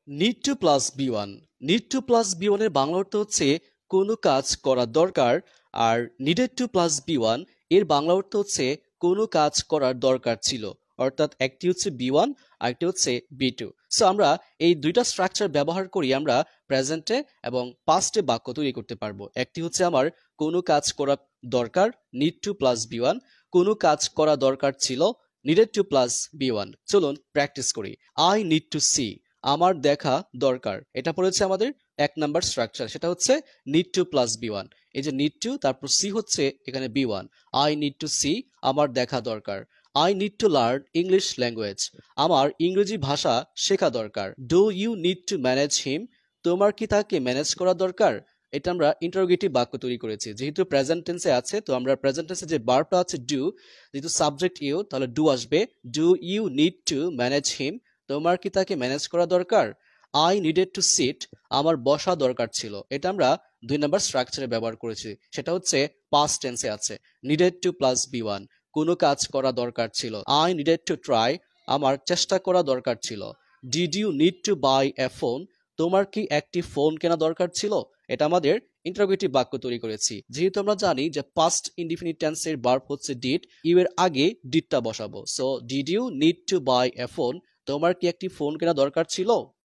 Need to plus B one. Need to plus V ওয়ানের বাংলা অর্থ হচ্ছে কোনো কাজ করা দরকার। আর needed to plus B one এর বাংলা অর্থ হচ্ছে কোনো কাজ করার দরকার ছিল। অর্থাৎ একটি হচ্ছে বি ওয়ান আর একটি হচ্ছে বি টু। সো আমরা এই দুইটা স্ট্রাকচার ব্যবহার করি আমরা প্রেজেন্টে এবং পাস্টে বাক্য তৈরি করতে পারবো। একটি হচ্ছে আমার কোনো কাজ করা দরকার, need to plus B one. কোনো কাজ করা দরকার ছিল, needed to plus B one. চলুন প্র্যাকটিস করি। আই নিড টু সি, আমার দেখা দরকার। এটা পড়েছে আমাদের এক নাম্বার স্ট্রাকচার, সেটা হচ্ছে need to plus B one. এই যে নিড টু, তারপর সি হচ্ছে এখানে B one. I need to see, আমার দেখা দরকার। I need to learn English language, আমার ইংরেজি ভাষা শেখা দরকার। Do you need to manage him, তোমার কি তাকে ম্যানেজ করা দরকার? এটা আমরা ইন্টারোগেটিভ বাক্য তৈরি করেছি। যেহেতু প্রেজেন্ট টেন্সে আছে, তো আমরা প্রেজেন্ট টেন্সে যে ভার্বটা আছে ডু, যেহেতু সাবজেক্ট ইউ, তাহলে ডু আসবে। Do you need to manage him, তোমার কি তাকে ম্যানেজ করা দরকার? আই নিডেড টু সিট, আমার বসা দরকার ছিল। এটা আমরা দুই নাম্বার স্ট্রাকচারে ব্যবহার করেছি, সেটা হচ্ছে পাস্ট টেন্সে আছে। Needed to plus B one, কোনো কাজ করা দরকার ছিল। আই নিডেড টু ট্রাই, আমার চেষ্টা করা দরকার ছিল। Did you need to buy a phone, তোমার কি একটি ফোন কেনা দরকার ছিল? এটা আমাদের ইন্টারোগেটিভ বাক্য তৈরি করেছি। যেহেতু আমরা জানি যে পাস্ট ইনডিফিনিট টেন্সের ভার্ব হচ্ছে ডিড, ইউ এর আগে ডিডটা বসাবো। So did you need to buy a phone, তোমার কি একটি ফোন কেনা দরকার ছিল?